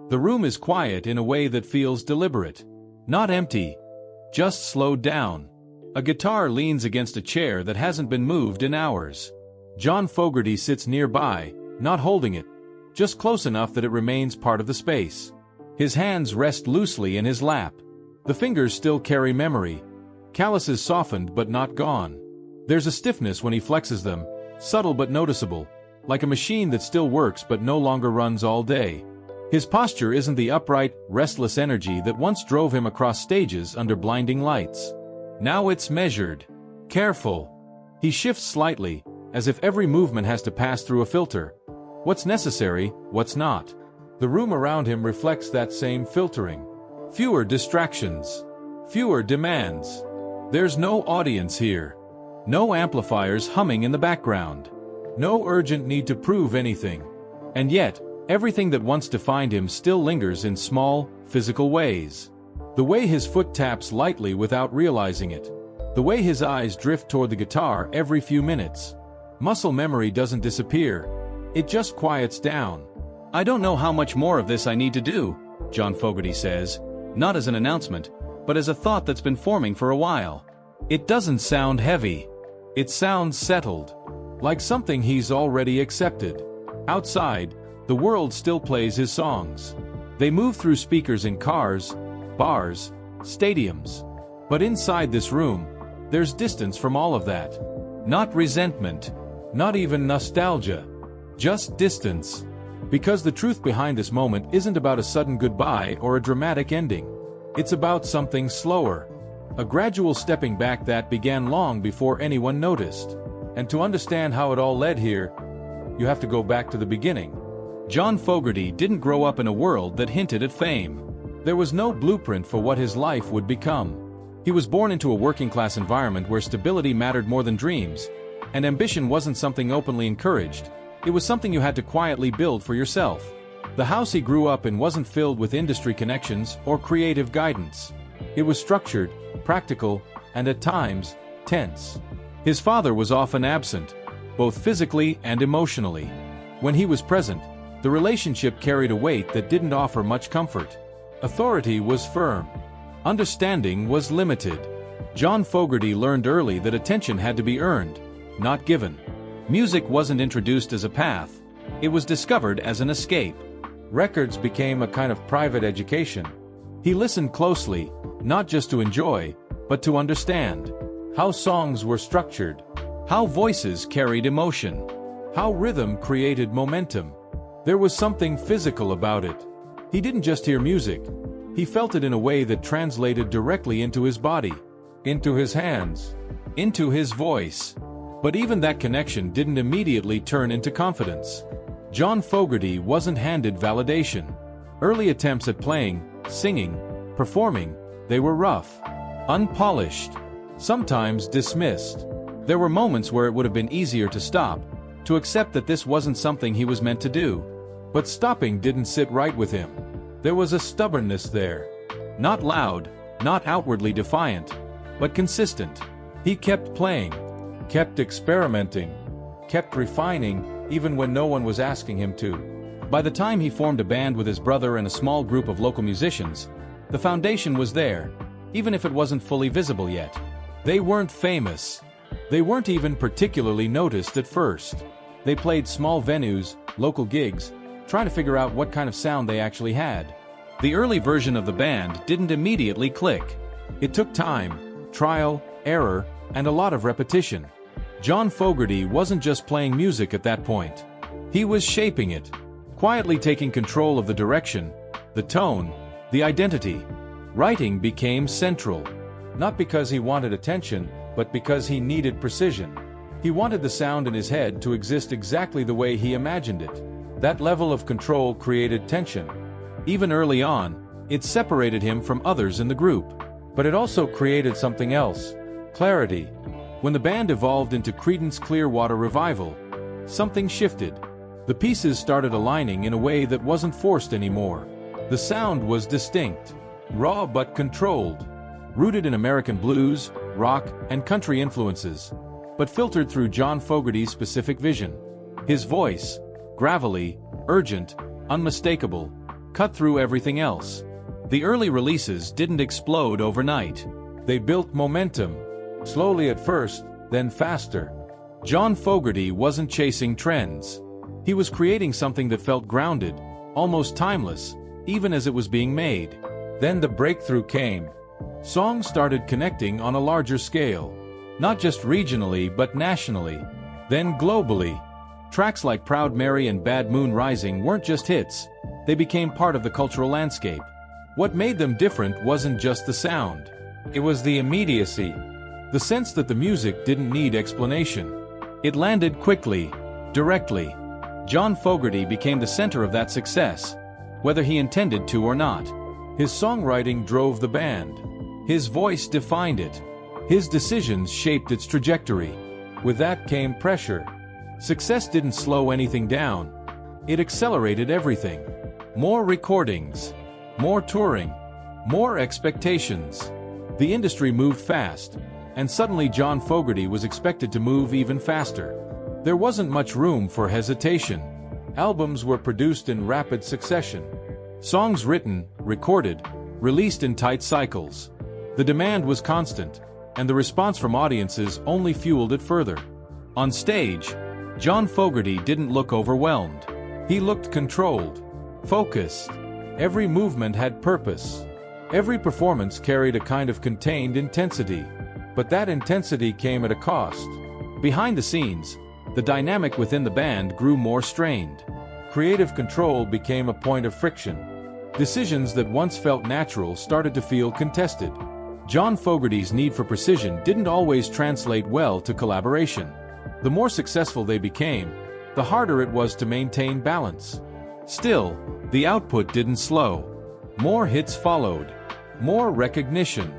The room is quiet in a way that feels deliberate. Not empty, just slowed down. A guitar leans against a chair that hasn't been moved in hours. John Fogerty sits nearby, not holding it, just close enough that it remains part of the space. His hands rest loosely in his lap. The fingers still carry memory. Calluses softened but not gone. There's a stiffness when he flexes them, subtle but noticeable, like a machine that still works but no longer runs all day. His posture isn't the upright, restless energy that once drove him across stages under blinding lights. Now it's measured, careful. He shifts slightly, as if every movement has to pass through a filter. What's necessary, what's not. The room around him reflects that same filtering. Fewer distractions. Fewer demands. There's no audience here. No amplifiers humming in the background. No urgent need to prove anything. And yet, everything that once defined him still lingers in small, physical ways. The way his foot taps lightly without realizing it. The way his eyes drift toward the guitar every few minutes. Muscle memory doesn't disappear. It just quiets down. I don't know how much more of this I need to do, John Fogerty says, not as an announcement, but as a thought that's been forming for a while. It doesn't sound heavy. It sounds settled, like something he's already accepted. Outside, the world still plays his songs. They move through speakers in cars, bars, stadiums. But inside this room, there's distance from all of that. Not resentment, not even nostalgia, just distance. Because the truth behind this moment isn't about a sudden goodbye or a dramatic ending. It's about something slower. A gradual stepping back that began long before anyone noticed. And to understand how it all led here, you have to go back to the beginning. John Fogerty didn't grow up in a world that hinted at fame. There was no blueprint for what his life would become. He was born into a working-class environment where stability mattered more than dreams, and ambition wasn't something openly encouraged. It was something you had to quietly build for yourself. The house he grew up in wasn't filled with industry connections or creative guidance. It was structured, practical, and at times, tense. His father was often absent, both physically and emotionally. When he was present, the relationship carried a weight that didn't offer much comfort. Authority was firm. Understanding was limited. John Fogerty learned early that attention had to be earned, not given. Music wasn't introduced as a path. It was discovered as an escape. Records became a kind of private education. He listened closely, not just to enjoy, but to understand. How songs were structured. How voices carried emotion. How rhythm created momentum. There was something physical about it. He didn't just hear music. He felt it in a way that translated directly into his body, into his hands, into his voice. But even that connection didn't immediately turn into confidence. John Fogerty wasn't handed validation. Early attempts at playing, singing, performing, they were rough, unpolished, sometimes dismissed. There were moments where it would have been easier to stop, to accept that this wasn't something he was meant to do. But stopping didn't sit right with him. There was a stubbornness there. Not loud, not outwardly defiant, but consistent. He kept playing, kept experimenting, kept refining, even when no one was asking him to. By the time he formed a band with his brother and a small group of local musicians, the foundation was there, even if it wasn't fully visible yet. They weren't famous. They weren't even particularly noticed at first. They played small venues, local gigs, trying to figure out what kind of sound they actually had. The early version of the band didn't immediately click. It took time, trial, error, and a lot of repetition. John Fogerty wasn't just playing music at that point. He was shaping it, quietly taking control of the direction, the tone, the identity. Writing became central, not because he wanted attention, but because he needed precision. He wanted the sound in his head to exist exactly the way he imagined it. That level of control created tension. Even early on, it separated him from others in the group. But it also created something else: clarity. When the band evolved into Creedence Clearwater Revival, something shifted. The pieces started aligning in a way that wasn't forced anymore. The sound was distinct, raw but controlled, rooted in American blues, rock, and country influences, but filtered through John Fogerty's specific vision. His voice, gravelly, urgent, unmistakable, cut through everything else. The early releases didn't explode overnight. They built momentum, slowly at first, then faster. John Fogerty wasn't chasing trends. He was creating something that felt grounded, almost timeless, even as it was being made. Then the breakthrough came. Songs started connecting on a larger scale, not just regionally but nationally, then globally. Tracks like Proud Mary and Bad Moon Rising weren't just hits, they became part of the cultural landscape. What made them different wasn't just the sound. It was the immediacy, the sense that the music didn't need explanation. It landed quickly, directly. John Fogerty became the center of that success, whether he intended to or not. His songwriting drove the band. His voice defined it. His decisions shaped its trajectory. With that came pressure. Success didn't slow anything down. It accelerated everything. More recordings, more touring, more expectations. The industry moved fast, and suddenly John Fogerty was expected to move even faster. There wasn't much room for hesitation. Albums were produced in rapid succession. Songs written, recorded, released in tight cycles. The demand was constant, and the response from audiences only fueled it further. On stage, John Fogerty didn't look overwhelmed. He looked controlled, focused. Every movement had purpose. Every performance carried a kind of contained intensity. But that intensity came at a cost. Behind the scenes, the dynamic within the band grew more strained. Creative control became a point of friction. Decisions that once felt natural started to feel contested. John Fogerty's need for precision didn't always translate well to collaboration. The more successful they became, the harder it was to maintain balance. Still, the output didn't slow. More hits followed. More recognition.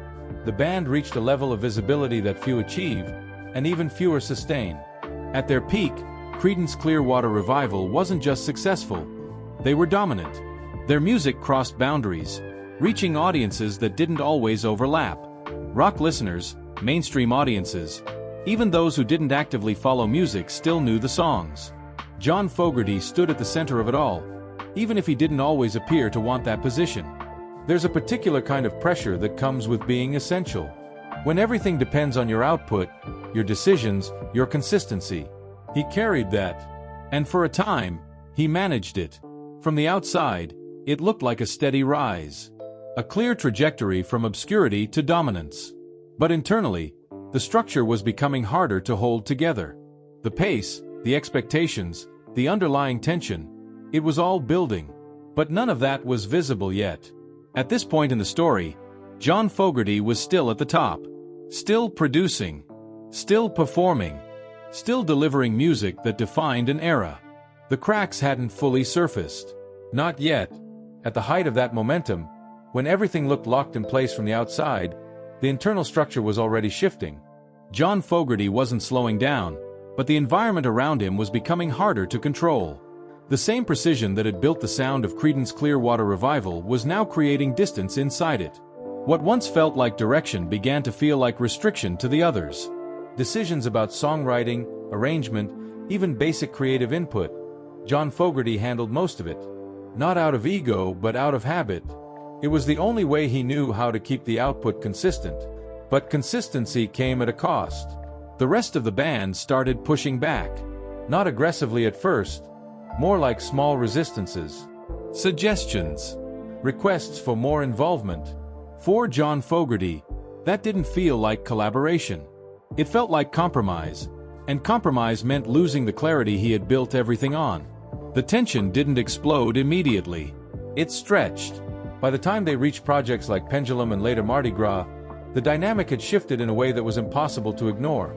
The band reached a level of visibility that few achieve, and even fewer sustain. At their peak, Creedence Clearwater Revival wasn't just successful. They were dominant. Their music crossed boundaries, reaching audiences that didn't always overlap. Rock listeners, mainstream audiences, even those who didn't actively follow music still knew the songs. John Fogerty stood at the center of it all, even if he didn't always appear to want that position. There's a particular kind of pressure that comes with being essential. When everything depends on your output, your decisions, your consistency. He carried that. And for a time, he managed it. From the outside, it looked like a steady rise. A clear trajectory from obscurity to dominance. But internally, the structure was becoming harder to hold together. The pace, the expectations, the underlying tension, it was all building. But none of that was visible yet. At this point in the story, John Fogerty was still at the top. Still producing. Still performing. Still delivering music that defined an era. The cracks hadn't fully surfaced. Not yet. At the height of that momentum, when everything looked locked in place from the outside, the internal structure was already shifting. John Fogerty wasn't slowing down, but the environment around him was becoming harder to control. The same precision that had built the sound of Creedence Clearwater Revival was now creating distance inside it. What once felt like direction began to feel like restriction to the others. Decisions about songwriting, arrangement, even basic creative input, John Fogerty handled most of it. Not out of ego, but out of habit. It was the only way he knew how to keep the output consistent. But consistency came at a cost. The rest of the band started pushing back. Not aggressively at first, more like small resistances. Suggestions. Requests for more involvement. For John Fogerty, that didn't feel like collaboration. It felt like compromise, and compromise meant losing the clarity he had built everything on. The tension didn't explode immediately. It stretched. By the time they reached projects like Pendulum and later Mardi Gras, the dynamic had shifted in a way that was impossible to ignore.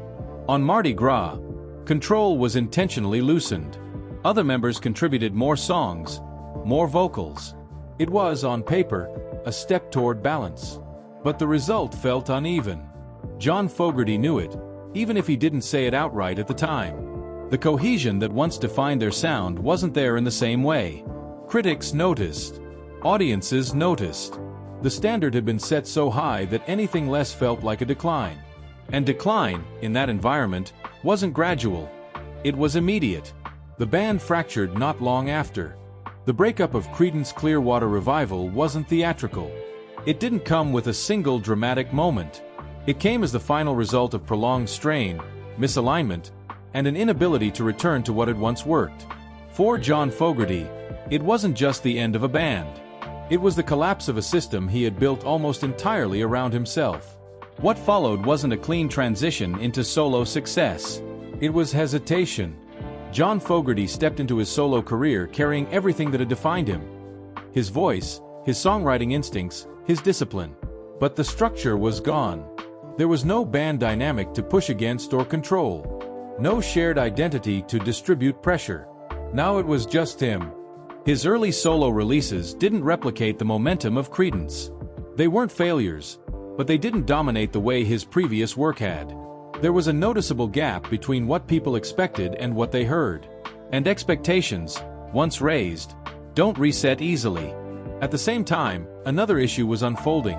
On Mardi Gras, control was intentionally loosened. Other members contributed more songs, more vocals. It was, on paper, a step toward balance. But the result felt uneven. John Fogerty knew it, even if he didn't say it outright at the time. The cohesion that once defined their sound wasn't there in the same way. Critics noticed. Audiences noticed. The standard had been set so high that anything less felt like a decline. And decline, in that environment, wasn't gradual. It was immediate. The band fractured not long after. The breakup of Creedence Clearwater Revival wasn't theatrical. It didn't come with a single dramatic moment. It came as the final result of prolonged strain, misalignment, and an inability to return to what had once worked. For John Fogerty, it wasn't just the end of a band. It was the collapse of a system he had built almost entirely around himself. What followed wasn't a clean transition into solo success. It was hesitation. John Fogerty stepped into his solo career carrying everything that had defined him. His voice, his songwriting instincts, his discipline. But the structure was gone. There was no band dynamic to push against or control. No shared identity to distribute pressure. Now it was just him. His early solo releases didn't replicate the momentum of Creedence. They weren't failures, but they didn't dominate the way his previous work had. There was a noticeable gap between what people expected and what they heard. And expectations, once raised, don't reset easily. At the same time, another issue was unfolding.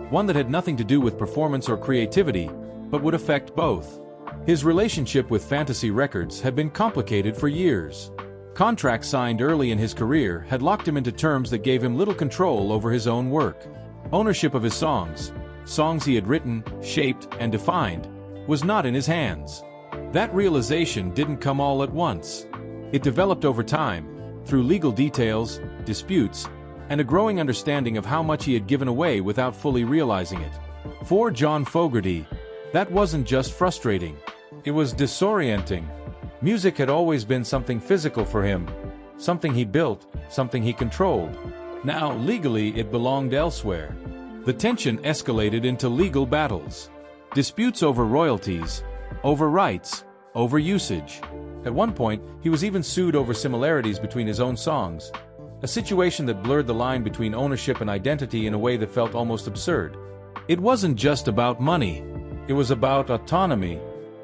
One that had nothing to do with performance or creativity, but would affect both. His relationship with Fantasy Records had been complicated for years. Contracts signed early in his career had locked him into terms that gave him little control over his own work. Ownership of his songs he had written, shaped, and defined, was not in his hands. That realization didn't come all at once. It developed over time, through legal details, disputes, and a growing understanding of how much he had given away without fully realizing it. For John Fogerty, that wasn't just frustrating. It was disorienting. Music had always been something physical for him, something he built, something he controlled. Now, legally, it belonged elsewhere. The tension escalated into legal battles. Disputes over royalties, over rights, over usage. At one point, he was even sued over similarities between his own songs, a situation that blurred the line between ownership and identity in a way that felt almost absurd. It wasn't just about money, it was about autonomy,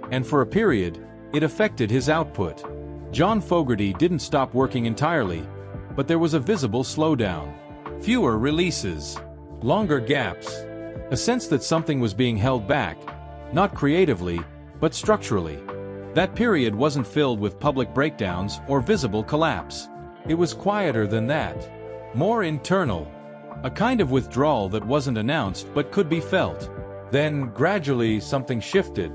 and for a period, it affected his output. John Fogerty didn't stop working entirely, but there was a visible slowdown. Fewer releases, longer gaps, a sense that something was being held back, not creatively, but structurally. That period wasn't filled with public breakdowns or visible collapse. It was quieter than that, more internal, a kind of withdrawal that wasn't announced but could be felt. Then, gradually, something shifted.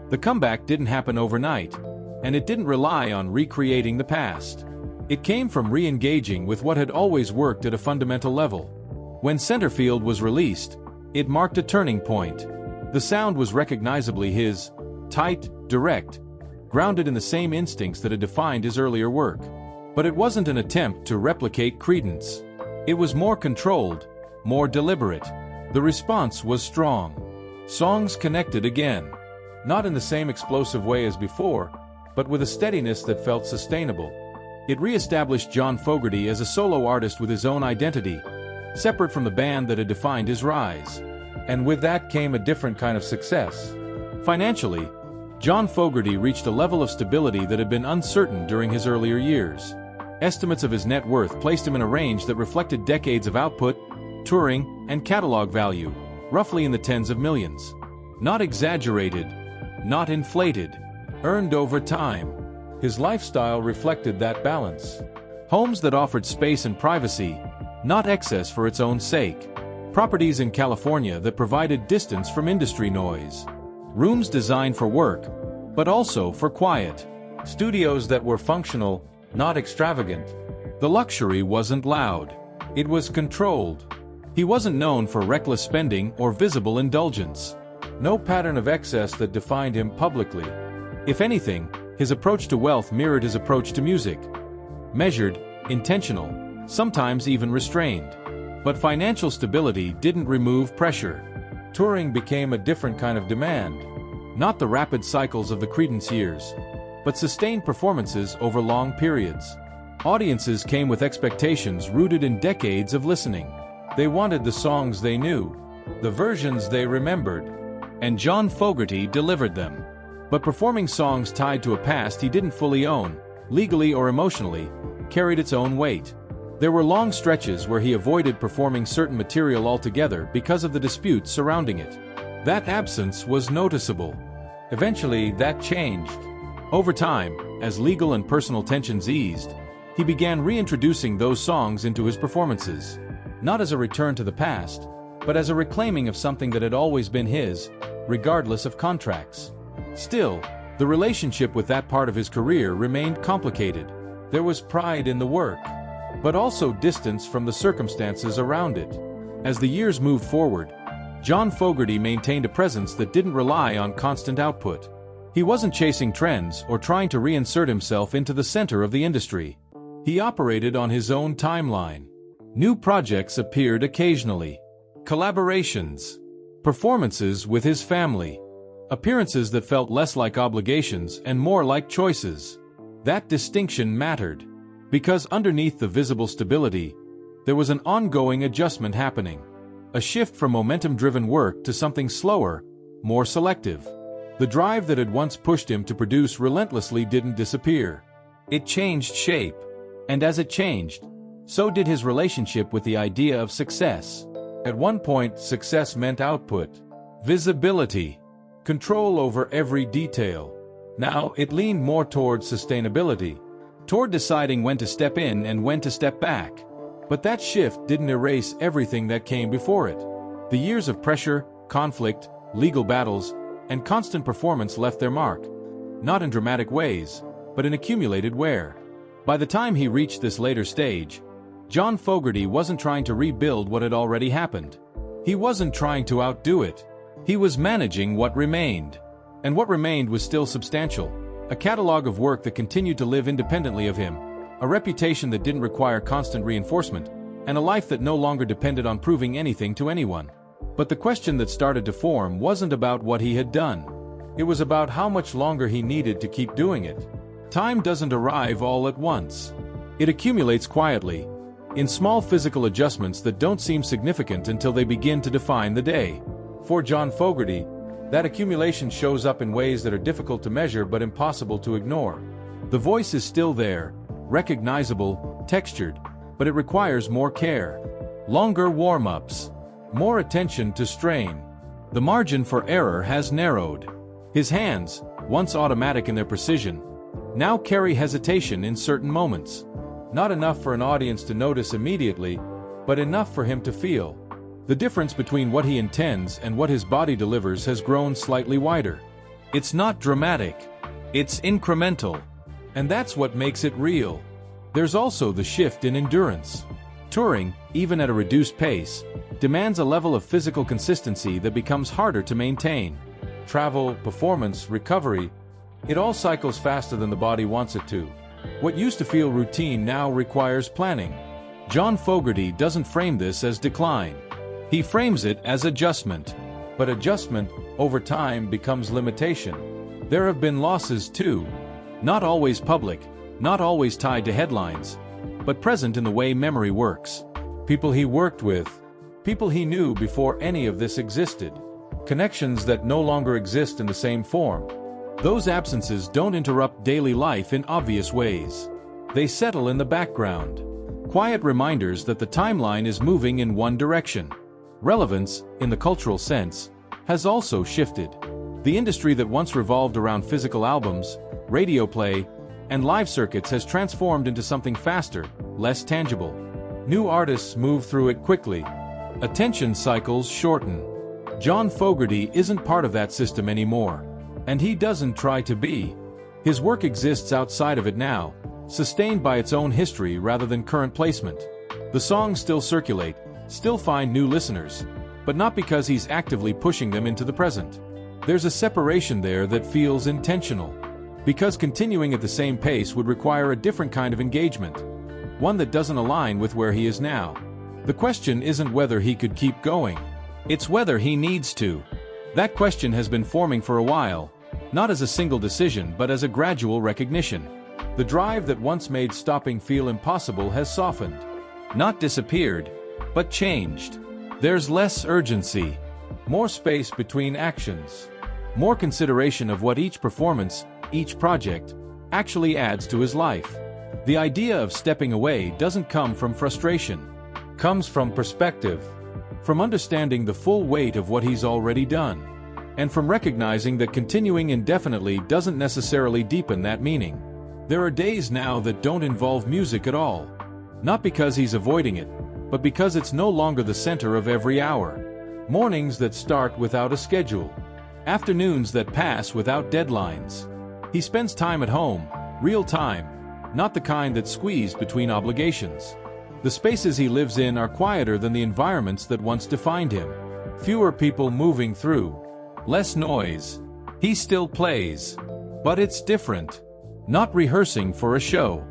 The comeback didn't happen overnight, and it didn't rely on recreating the past. It came from re-engaging with what had always worked at a fundamental level. When Centerfield was released, it marked a turning point. The sound was recognizably his, tight, direct, grounded in the same instincts that had defined his earlier work. But it wasn't an attempt to replicate Creedence. It was more controlled, more deliberate. The response was strong. Songs connected again. Not in the same explosive way as before, but with a steadiness that felt sustainable. It re-established John Fogerty as a solo artist with his own identity, separate from the band that had defined his rise. And with that came a different kind of success. Financially, John Fogerty reached a level of stability that had been uncertain during his earlier years. Estimates of his net worth placed him in a range that reflected decades of output, touring, and catalog value, roughly in the tens of millions. Not exaggerated, not inflated, earned over time. His lifestyle reflected that balance. Homes that offered space and privacy, not excess for its own sake. Properties in California that provided distance from industry noise. Rooms designed for work, but also for quiet. Studios that were functional, not extravagant. The luxury wasn't loud. It was controlled. He wasn't known for reckless spending or visible indulgence. No pattern of excess that defined him publicly. If anything, his approach to wealth mirrored his approach to music. Measured, intentional, sometimes even restrained. But financial stability didn't remove pressure. Touring became a different kind of demand. Not the rapid cycles of the Creedence years, but sustained performances over long periods. Audiences came with expectations rooted in decades of listening. They wanted the songs they knew, the versions they remembered, and John Fogerty delivered them. But performing songs tied to a past he didn't fully own, legally or emotionally, carried its own weight. There were long stretches where he avoided performing certain material altogether because of the disputes surrounding it. That absence was noticeable. Eventually, that changed. Over time, as legal and personal tensions eased, He began reintroducing those songs into his performances, not as a return to the past, but as a reclaiming of something that had always been his, regardless of contracts. Still, the relationship with that part of his career remained complicated. There was pride in the work, but also distance from the circumstances around it. As the years moved forward, John Fogerty maintained a presence that didn't rely on constant output. He wasn't chasing trends or trying to reinsert himself into the center of the industry. He operated on his own timeline. New projects appeared occasionally. Collaborations. Performances with his family. Appearances that felt less like obligations and more like choices. That distinction mattered, because underneath the visible stability, there was an ongoing adjustment happening. A shift from momentum-driven work to something slower, more selective. The drive that had once pushed him to produce relentlessly didn't disappear. It changed shape. And as it changed, so did his relationship with the idea of success. At one point, success meant output, visibility, control over every detail. Now, it leaned more toward sustainability, toward deciding when to step in and when to step back. But that shift didn't erase everything that came before it. The years of pressure, conflict, legal battles, and constant performance left their mark. Not in dramatic ways, but in accumulated wear. By the time he reached this later stage, John Fogerty wasn't trying to rebuild what had already happened. He wasn't trying to outdo it. He was managing what remained. And what remained was still substantial. A catalog of work that continued to live independently of him, a reputation that didn't require constant reinforcement, and a life that no longer depended on proving anything to anyone. But the question that started to form wasn't about what he had done. It was about how much longer he needed to keep doing it. Time doesn't arrive all at once. It accumulates quietly, in small physical adjustments that don't seem significant until they begin to define the day. For John Fogerty, that accumulation shows up in ways that are difficult to measure but impossible to ignore. The voice is still there, recognizable, textured, but it requires more care. Longer warm-ups. More attention to strain. The margin for error has narrowed. His hands, once automatic in their precision, now carry hesitation in certain moments. Not enough for an audience to notice immediately, but enough for him to feel. The difference between what he intends and what his body delivers has grown slightly wider. It's not dramatic. It's incremental. And that's what makes it real. There's also the shift in endurance. Touring, even at a reduced pace, demands a level of physical consistency that becomes harder to maintain. Travel, performance, recovery, it all cycles faster than the body wants it to. What used to feel routine now requires planning. John Fogerty doesn't frame this as decline. He frames it as adjustment. But adjustment, over time, becomes limitation. There have been losses too. Not always public, not always tied to headlines, but present in the way memory works. People he worked with, people he knew before any of this existed. Connections that no longer exist in the same form. Those absences don't interrupt daily life in obvious ways. They settle in the background. Quiet reminders that the timeline is moving in one direction. Relevance, in the cultural sense, has also shifted. The industry that once revolved around physical albums, radio play, and live circuits has transformed into something faster, less tangible. New artists move through it quickly. Attention cycles shorten. John Fogerty isn't part of that system anymore. And he doesn't try to be. His work exists outside of it now, sustained by its own history rather than current placement. The songs still circulate, still find new listeners, but not because he's actively pushing them into the present. There's a separation there that feels intentional, because continuing at the same pace would require a different kind of engagement, one that doesn't align with where he is now. The question isn't whether he could keep going, it's whether he needs to. That question has been forming for a while, not as a single decision but as a gradual recognition. The drive that once made stopping feel impossible has softened. Not disappeared, but changed. There's less urgency, more space between actions, more consideration of what each performance, each project, actually adds to his life. The idea of stepping away doesn't come from frustration, comes from perspective, from understanding the full weight of what he's already done, and from recognizing that continuing indefinitely doesn't necessarily deepen that meaning. There are days now that don't involve music at all. Not because he's avoiding it, but because it's no longer the center of every hour. Mornings that start without a schedule. Afternoons that pass without deadlines. He spends time at home, real time, not the kind that's squeezed between obligations. The spaces he lives in are quieter than the environments that once defined him. Fewer people moving through. Less noise. He still plays. But it's different. Not rehearsing for a show.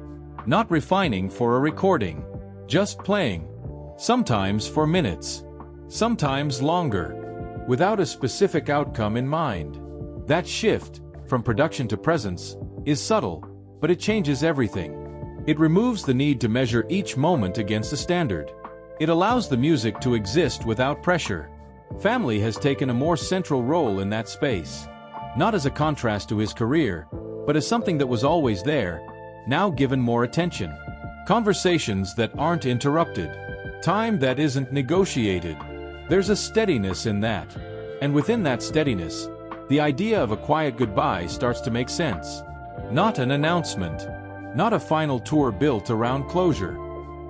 Not refining for a recording. Just playing. Sometimes for minutes. Sometimes longer. Without a specific outcome in mind. That shift, from production to presence, is subtle, but it changes everything. It removes the need to measure each moment against a standard. It allows the music to exist without pressure. Family has taken a more central role in that space. Not as a contrast to his career, but as something that was always there, now given more attention. Conversations that aren't interrupted. Time that isn't negotiated. There's a steadiness in that. And within that steadiness, the idea of a quiet goodbye starts to make sense. Not an announcement. Not a final tour built around closure.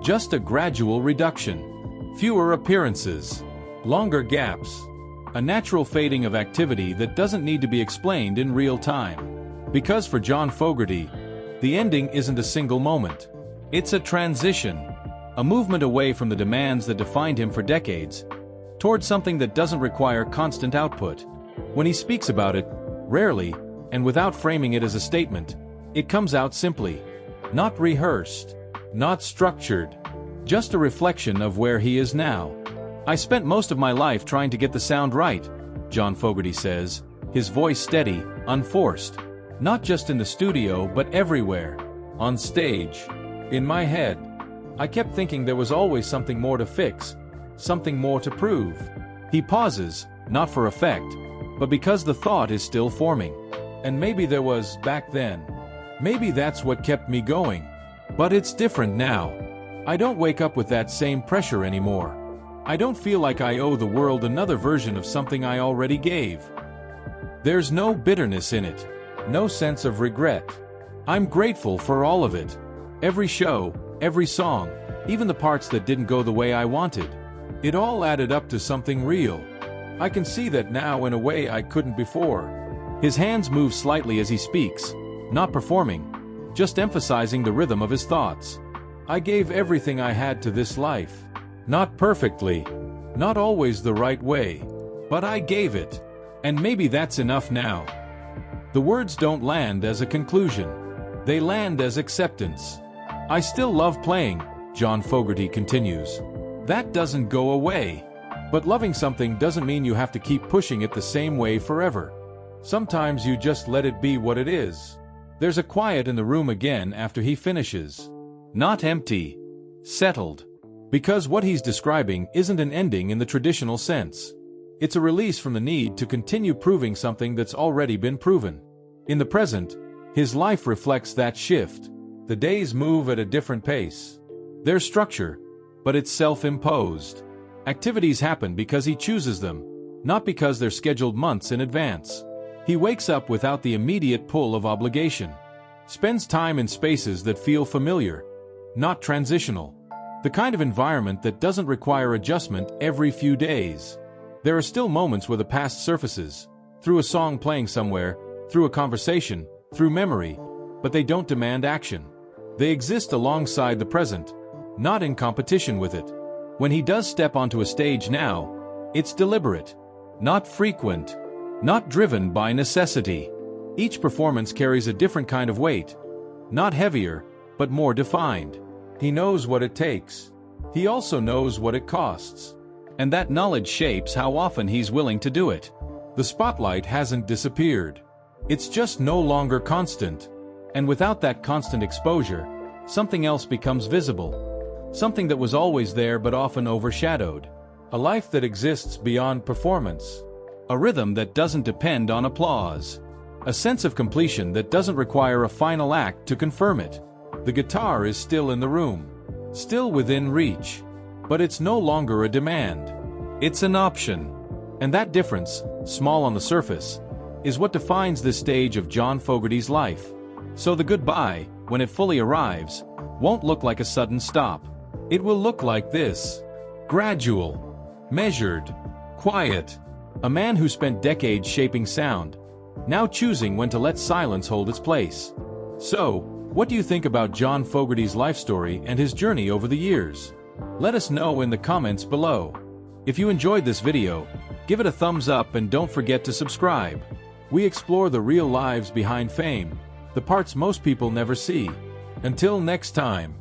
Just a gradual reduction. Fewer appearances. Longer gaps. A natural fading of activity that doesn't need to be explained in real time. Because for John Fogerty, the ending isn't a single moment. It's a transition. A movement away from the demands that defined him for decades, towards something that doesn't require constant output. When he speaks about it, rarely, and without framing it as a statement, it comes out simply. Not rehearsed. Not structured. Just a reflection of where he is now. I spent most of my life trying to get the sound right, John Fogerty says, his voice steady, unforced. Not just in the studio but everywhere. On stage. In my head. I kept thinking there was always something more to fix. Something more to prove. He pauses, not for effect, but because the thought is still forming. And maybe there was, back then. Maybe that's what kept me going. But it's different now. I don't wake up with that same pressure anymore. I don't feel like I owe the world another version of something I already gave. There's no bitterness in it. No sense of regret. I'm grateful for all of it. Every show, every song, even the parts that didn't go the way I wanted. It all added up to something real. I can see that now in a way I couldn't before. His hands move slightly as he speaks, not performing, just emphasizing the rhythm of his thoughts. I gave everything I had to this life. Not perfectly, not always the right way, but I gave it. And maybe that's enough now. The words don't land as a conclusion. They land as acceptance. I still love playing, John Fogerty continues. That doesn't go away. But loving something doesn't mean you have to keep pushing it the same way forever. Sometimes you just let it be what it is. There's a quiet in the room again after he finishes. Not empty. Settled. Because what he's describing isn't an ending in the traditional sense. It's a release from the need to continue proving something that's already been proven. In the present, his life reflects that shift. The days move at a different pace. There's structure, but it's self-imposed. Activities happen because he chooses them, not because they're scheduled months in advance. He wakes up without the immediate pull of obligation. Spends time in spaces that feel familiar, not transitional. The kind of environment that doesn't require adjustment every few days. There are still moments where the past surfaces, through a song playing somewhere, through a conversation, through memory, but they don't demand action. They exist alongside the present, not in competition with it. When he does step onto a stage now, it's deliberate, not frequent, not driven by necessity. Each performance carries a different kind of weight, not heavier, but more defined. He knows what it takes. He also knows what it costs. And that knowledge shapes how often he's willing to do it. The spotlight hasn't disappeared. It's just no longer constant. And without that constant exposure, something else becomes visible. Something that was always there but often overshadowed. A life that exists beyond performance. A rhythm that doesn't depend on applause. A sense of completion that doesn't require a final act to confirm it. The guitar is still in the room. Still within reach. But it's no longer a demand. It's an option. And that difference, small on the surface, is what defines this stage of John Fogerty's life. So the goodbye, when it fully arrives, won't look like a sudden stop. It will look like this. Gradual. Measured. Quiet. A man who spent decades shaping sound, now choosing when to let silence hold its place. So, what do you think about John Fogerty's life story and his journey over the years? Let us know in the comments below. If you enjoyed this video, give it a thumbs up and don't forget to subscribe. We explore the real lives behind fame, the parts most people never see. Until next time.